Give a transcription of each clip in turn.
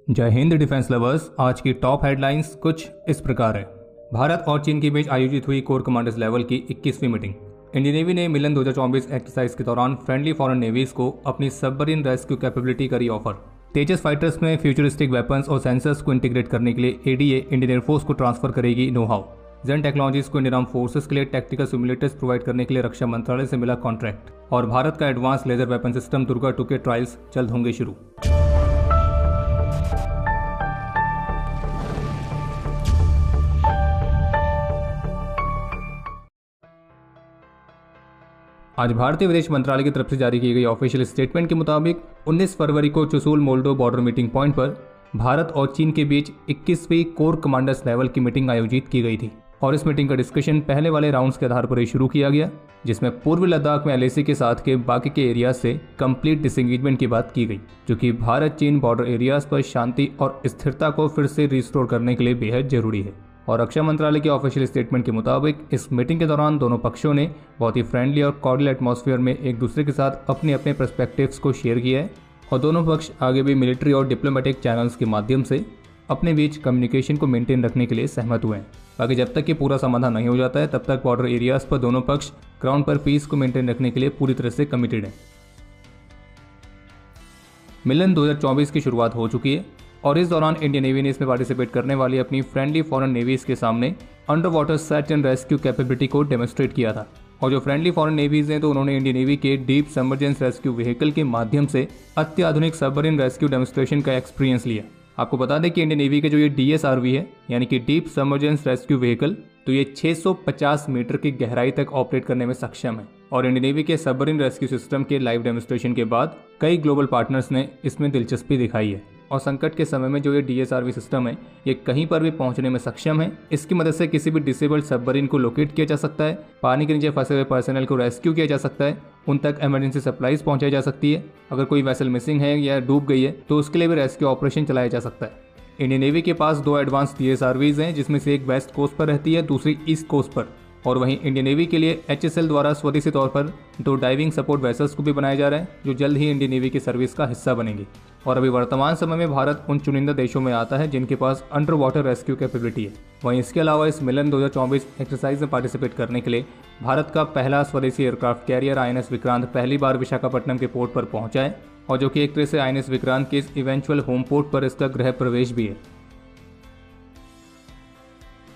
जय Hind defence lovers. आज की टॉप हेडलाइंस कुछ इस प्रकार है। भारत और चीन के बीच आयोजित हुई कोर कमांडर्स लेवल की 21वीं मीटिंग। इंडियन नेवी ने मिलन 2024 एक्सरसाइज के दौरान फ्रेंडली फॉरेन नेवीज को अपनी सबमरीन रेस्क्यू कैपेबिलिटी करी ऑफर। तेजस फाइटर्स में फ्यूचरिस्टिक वेपन्स और सेंसर्स को इंटीग्रेट करने के लिए एडीए इंडियन एयरफोर्स को ट्रांसफर करेगी नो हाउ। जेन टेक्नोलॉजीज को इंडियन आर्म फोर्सेस के लिए टैक्टिकल सिमुलेटर्स प्रोवाइड करने के लिए रक्षा मंत्रालय से मिला कॉन्ट्रैक्ट। और भारत का advance laser weapon system Durga 2 के ट्रायल्स जल्द होंगे शुरू। आज भारतीय विदेश मंत्रालय की तरफ से जारी की गई ऑफिशियल स्टेटमेंट के मुताबिक 19 फरवरी को Chushul Moldo border meeting point पर भारत और चीन के बीच 21वीं कोर कमांडर्स लेवल की मीटिंग आयोजित की गई थी। और इस मीटिंग का डिस्कशन पहले वाले राउंड्स के आधार पर ही शुरू किया गया, जिसमें पूर्वी लद्दाख में एलएसी के साथ के बाकी के एरियाज से कंप्लीट डिसएंगेजमेंट की बात की गई, जो कि भारत चीन बॉर्डर एरियाज पर शांति और स्थिरता को फिर से रिस्टोर करने के लिए बेहद जरूरी है। और रक्षा मंत्रालय के ऑफिशियल स्टेटमेंट के मुताबिक इस मीटिंग के दौरान दोनों पक्षों ने बहुत ही फ्रेंडली और कॉर्डियल एटमॉस्फेयर में एक दूसरे के साथ अपने अपने पर्सपेक्टिव्स को शेयर किया है। और दोनों पक्ष आगे भी मिलिट्री और डिप्लोमेटिक चैनल्स के माध्यम से अपने बीच कम्युनिकेशन को मेंटेन रखने के लिए सहमत हुए हैं। बाकी जब तक कि पूरा समाधान नहीं हो जाता है तब तक बॉर्डर एरियाज पर दोनों पक्ष ग्राउंड पर पीस को मेंटेन रखने के लिए पूरी तरह से कमिटेड है। मिलन 2024 की शुरुआत हो चुकी है और इस दौरान इंडियन नेवी ने इसमें पार्टिसिपेट करने वाली अपनी फ्रेंडली फॉरेन नेवीज के सामने under water search and rescue capability को डेमोन्स्ट्रेट किया था। और जो फ्रेंडली फॉरेन नेवीज हैं तो उन्होंने इंडियन नेवी के डीप सबमर्जेंस रेस्क्यू व्हीकल के माध्यम से अत्याधुनिक सबमरीन रेस्क्यू डेमोन्स्ट्रेशन का एक्सपीरियंस लिया। आपको बता दें कि इंडियन नेवी के जो ये डीएसआरवी है यानी कि डीप सबमर्जेंस रेस्क्यू व्हीकल, तो ये 650 मीटर की गहराई तक ऑपरेट करने में सक्षम है। और इंडियन नेवी के सबमरीन रेस्क्यू सिस्टम के लाइव डेमोन्स्ट्रेशन के बाद कई ग्लोबल पार्टनर्स ने इसमें दिलचस्पी दिखाई है। और संकट के समय में जो ये डीएसआरवी सिस्टम है ये कहीं पर भी पहुंचने में सक्षम है। इसकी मदद से किसी भी डिसेबल्ड सबमरीन को लोकेट किया जा सकता है, पानी के नीचे फंसे हुए पर्सनल को रेस्क्यू किया जा सकता है, उन तक इमरजेंसी सप्लाईज पहुंचाई जा सकती है। अगर कोई वेसल मिसिंग है या डूब गई है तो उसके लिए भी रेस्क्यू ऑपरेशन चलाया जा सकता है। इंडियन नेवी के पास 2 एडवांस डीएसआरवीज हैं, जिसमें से एक वेस्ट कोस्ट पर रहती है, दूसरी ईस्ट कोस्ट पर। और वहीं इंडियन नेवी के लिए एचएसएल द्वारा स्वदेशी तौर पर 2 डाइविंग सपोर्ट वेसल्स को भी बनाया जा रहा है, जो जल्द ही इंडियन नेवी की सर्विस का हिस्सा बनेंगी। और अभी वर्तमान समय में भारत उन चुनिंदा देशों में आता है जिनके पास अंडर वाटर रेस्क्यू कैपेबिलिटी है। वहीं इसके अलावा इस मिलन 2024 एक्सरसाइज में पार्टिसिपेट करने के लिए भारत का पहला स्वदेशी एयरक्राफ्ट कैरियर आईएनएस विक्रांत पहली बार विशाखापट्टनम के पोर्ट पर पहुंचा है, और जो कि एक तरह से आईएनएस विक्रांत के इस इवेंचुअल होम पोर्ट पर इसका गृह प्रवेश भी है।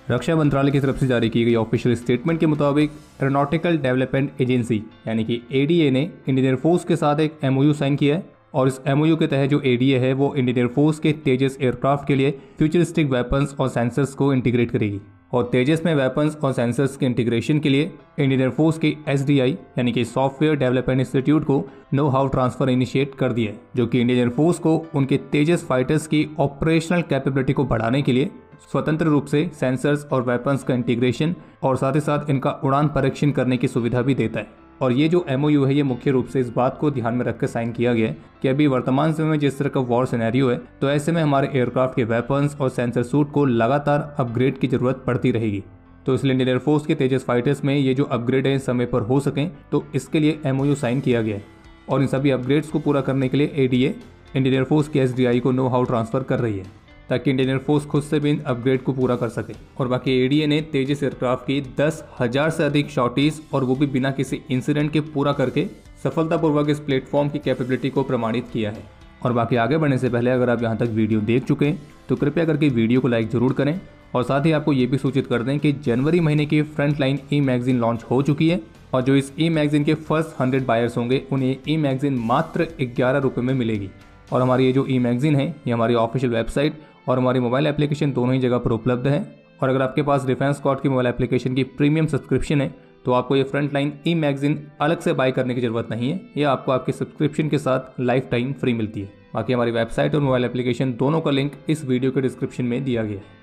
रक्षा मंत्रालय की तरफ से जारी की गई ऑफिशियल स्टेटमेंट के मुताबिक एरोनॉटिकल डेवलपमेंट एजेंसी यानी कि एडीए ने इंडियन एयरफोर्स के साथ एक एमओयू साइन किया है। और इस एमओयू के तहत जो एडीए है वो इंडियन एयरफोर्स के तेजस एयरक्राफ्ट के लिए फ्यूचरिस्टिक वेपन्स और सेंसर्स को इंटीग्रेट करेगी। और तेजस में वेपन्स और सेंसर्स के इंटीग्रेशन के लिए इंडियन एयरफोर्स की एसडीआई यानी कि सॉफ्टवेयर डेवलपमेंट इंस्टीट्यूट को नो हाउ ट्रांसफर इनिशिएट कर दिया है, जो कि इंडियन एयरफोर्स को उनके तेजस फाइटर्स की ऑपरेशनल कैपेबिलिटी को बढ़ाने के लिए स्वतंत्र रूप से सेंसर्स और वेपन्स का इंटीग्रेशन और साथ ही साथ इनका उड़ान परीक्षण करने की सुविधा भी देता है। और ये जो एमओयू है ये मुख्य रूप से इस बात को ध्यान में रखकर साइन किया गया है कि अभी वर्तमान समय में जिस तरह का वॉर सिनेरियो है तो ऐसे में हमारे एयरक्राफ्ट के वेपन्स और सेंसर सूट को लगातार अपग्रेड की जरूरत पड़ती रहेगी। तो इसलिए इंडियन एयरफोर्स के तेजस फाइटर्स में ये जो अपग्रेड है समय पर हो सकें तो इसके लिए एमओयू साइन किया गया है। और इन सभी अपग्रेड्स को पूरा करने के लिए एडीए इंडियन एयरफोर्स की एसडीआई को नो हाउ ट्रांसफर कर रही है, ताकि इंडियन एयरफोर्स खुद से भी इन अपग्रेड को पूरा कर सके। और बाकी एडीए ने तेजस एयरक्राफ्ट की 10,000 से अधिक शॉर्टीज और वो भी बिना किसी इंसिडेंट के पूरा करके सफलतापूर्वक इस प्लेटफॉर्म की कैपेबिलिटी को प्रमाणित किया है। और बाकी आगे बढ़ने से पहले अगर आप यहाँ तक वीडियो देख चुके हैं तो कृपया करके वीडियो को लाइक जरूर करें। और साथ ही आपको ये भी सूचित कर दें कि जनवरी महीने की फ्रंटलाइन ई मैगजीन लॉन्च हो चुकी है, और जो इस ई मैगजीन के फर्स्ट 100 बायर्स होंगे उन्हें ई मैगजीन मात्र 11 रुपये में मिलेगी। और हमारी ये जो ई मैगजीन है ये हमारी ऑफिशियल वेबसाइट और हमारी मोबाइल एप्लीकेशन दोनों ही जगह पर उपलब्ध है। और अगर आपके पास डिफेंस स्क्वाड की मोबाइल एप्लीकेशन की प्रीमियम सब्सक्रिप्शन है तो आपको ये फ्रंटलाइन ई मैगजीन अलग से बाय करने की जरूरत नहीं है, ये आपको आपके सब्सक्रिप्शन के साथ लाइफ टाइम फ्री मिलती है। बाकी हमारी वेबसाइट और मोबाइल एप्लीकेशन दोनों का लिंक इस वीडियो के डिस्क्रिप्शन में दिया गया है।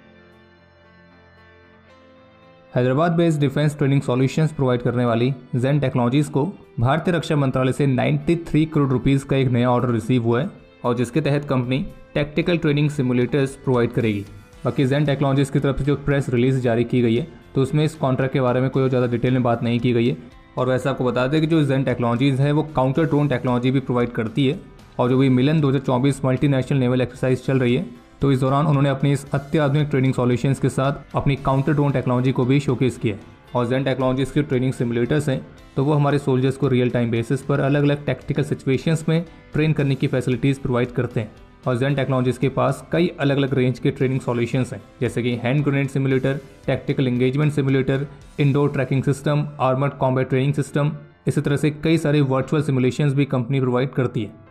Hyderabad based defence training solutions provide करने वाली जेन टेक्नोलॉजीज को भारतीय रक्षा मंत्रालय से 93 करोड़ रुपीस का एक नया ऑर्डर रिसीव हुआ है, और जिसके तहत company tactical training simulators provide करेगी। बाकी जेन टेक्नोलॉजीज की तरफ से जो प्रेस रिलीज जारी की गई है तो उसमें इस कॉन्ट्रैक्ट के बारे में कोई ज़्यादा डिटेल में बात नहीं की गई है। और वैसे आपको बता दें कि जो जेन टेक्नोलॉजीज है वो काउंटर ड्रोन टेक्नोलॉजी भी प्रोवाइड करती है, और जो भी मिलन 2024 मल्टीनेशनल नेवल एक्सरसाइज चल रही है, तो इस दौरान उन्होंने अपनी इस अत्याधुनिक ट्रेनिंग सॉल्यूशंस के साथ अपनी काउंटर ड्रोन टेक्नोलॉजी को भी शोकेस किया है। और जेन टेक्नोलॉजीज के ट्रेनिंग सिमुलेटर्स हैं, तो वो हमारे सोल्जर्स को रियल टाइम बेसिस पर अलग अलग टैक्टिकल सिचुएशंस में ट्रेन करने की फैसिलिटीज़ प्रोवाइड करते हैं। और जेन टेक्नोलॉजीज के पास कई अलग अलग रेंज के ट्रेनिंग सॉल्यूशंस हैं, जैसे कि hand grenade simulator, tactical engagement simulator, indoor tracking system, armoured combat training system, इसी तरह से कई सारे वर्चुअल सिमुलेशंस भी कंपनी प्रोवाइड करती है।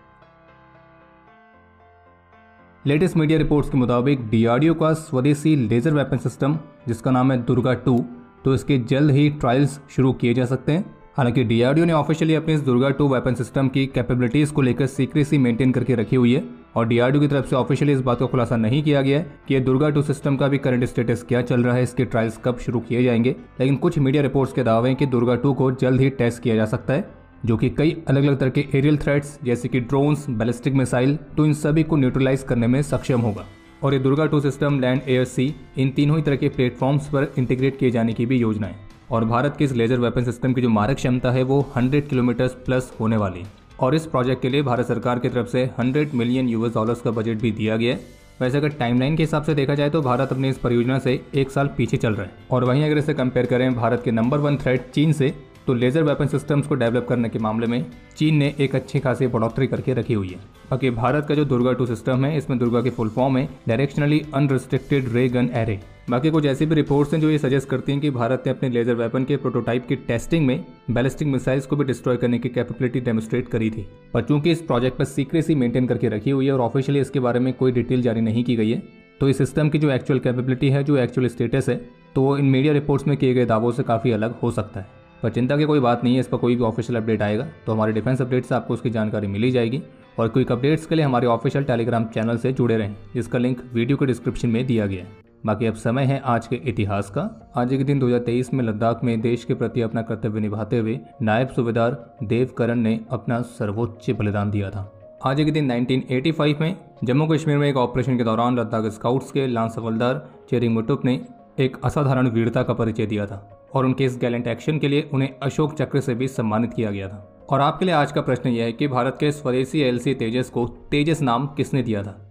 लेटेस्ट मीडिया रिपोर्ट्स के मुताबिक डीआरडीओ का स्वदेशी लेजर वेपन सिस्टम, जिसका नाम है दुर्गा 2, तो इसके जल्द ही ट्रायल्स शुरू किए जा सकते हैं। हालांकि डीआरडीओ ने ऑफिशियली अपने इस दुर्गा 2 वेपन सिस्टम की कैपेबिलिटीज को लेकर सीक्रेसी मेंटेन करके रखी हुई है, और डीआरडीओ की तरफ से ऑफिशियली इस बात का खुलासा नहीं किया गया है कि ये दुर्गा 2 सिस्टम का भी करंट स्टेटस क्या चल रहा है, इसके ट्रायल्स कब शुरू किए जाएंगे। लेकिन कुछ मीडिया रिपोर्ट्स के दावे हैं कि दुर्गा 2 को जल्द ही टेस्ट किया जा सकता है, जो कि कई अलग अलग तरह के एरियल थ्रेट्स जैसे कि ड्रोन्स, बैलिस्टिक मिसाइल, तो इन सभी को न्यूट्रलाइज करने में सक्षम होगा। और ये दुर्गा 2 सिस्टम लैंड, एयर, सी, इन तीनों ही तरह के प्लेटफॉर्म्स पर इंटीग्रेट किए जाने की भी योजना है। और भारत के इस लेजर वेपन सिस्टम की जो मारक क्षमता है वो 100 किलोमीटर प्लस होने वाली है। और इस प्रोजेक्ट के लिए भारत सरकार की तरफ से $100 मिलियन का बजट भी दिया गया है। वैसे अगर टाइमलाइन के हिसाब से देखा जाए तो भारत अपनी इस परियोजना से 1 साल पीछे चल रहा है। और वहीं अगर इसे कंपेयर करें भारत के नंबर 1 थ्रेट चीन से, तो लेजर वेपन सिस्टम्स को डेवलप करने के मामले में चीन ने एक अच्छी खासी बढ़ोतरी करके रखी हुई है। बाकी भारत का जो दुर्गा 2 सिस्टम है, इसमें दुर्गा की फुल फॉर्म है डायरेक्शनली अनरिस्ट्रिक्टेड रे गन एरे। बाकी कुछ ऐसी भी रिपोर्ट्स हैं जो ये सजेस्ट करती हैं कि भारत ने अपने लेजर वेपन के प्रोटोटाइप की टेस्टिंग में बैलिस्टिक मिसाइल्स को भी डिस्ट्रॉय करने की कैपेबिलिटी डेमोस्ट्रेट करी थी। पर चूंकि इस प्रोजेक्ट पर सीक्रेसी मेंटेन करके रखी हुई है और ऑफिशियली इसके बारे में कोई डिटेल जारी नहीं की गई है, तो इस सिस्टम की जो एक्चुअल कैपेबिलिटी है, जो एक्चुअल स्टेटस है, तो वो इन मीडिया रिपोर्ट्स में किए गए दावों से काफ़ी अलग हो सकता है। पर चिंता की कोई बात नहीं है, इस पर कोई भी ऑफिशियल अपडेट आएगा तो हमारे डिफेंस अपडेट से आपको उसकी जानकारी मिली जाएगी। और क्विक अपडेट्स के लिए हमारे ऑफिशियल टेलीग्राम चैनल से जुड़े रहें, जिसका लिंक वीडियो के डिस्क्रिप्शन में दिया गया है। बाकी अब समय है आज के इतिहास का। आज के दिन 2023 में लद्दाख में देश के प्रति अपना कर्तव्य निभाते हुए नायब सूबेदार देव करण ने अपना सर्वोच्च बलिदान दिया था। आज के दिन 1985 में जम्मू कश्मीर में एक ऑपरेशन के दौरान लद्दाख स्काउट्स के लांस हवलदार चेरिंग मुटुप ने एक असाधारण वीरता का परिचय दिया था, और उनके इस गैलेंट एक्शन के लिए उन्हें अशोक चक्र से भी सम्मानित किया गया था। और आपके लिए आज का प्रश्न यह है कि भारत के स्वदेशी एलसी तेजस को तेजस नाम किसने दिया था।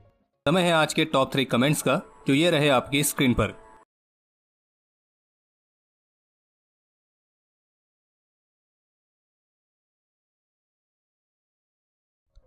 समय है आज के टॉप 3 कमेंट्स का, जो ये रहे आपकी स्क्रीन पर।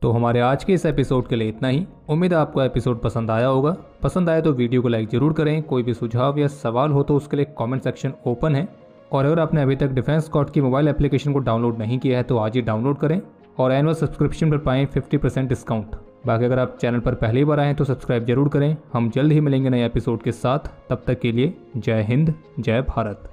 तो हमारे आज के इस एपिसोड के लिए इतना ही। उम्मीद है आपको एपिसोड पसंद आया होगा। पसंद आया तो वीडियो को लाइक जरूर करें। कोई भी सुझाव या सवाल हो तो उसके लिए कमेंट सेक्शन ओपन है। और अगर आपने अभी तक डिफेंस स्क्वाड की मोबाइल एप्लीकेशन को डाउनलोड नहीं किया है तो आज ही डाउनलोड करें और एनुअल सब्सक्रिप्शन पर पाएं 50% डिस्काउंट। बाकी अगर आप चैनल पर पहली बार आएँ तो सब्सक्राइब जरूर करें। हम जल्द ही मिलेंगे नए एपिसोड के साथ। तब तक के लिए जय हिंद, जय भारत।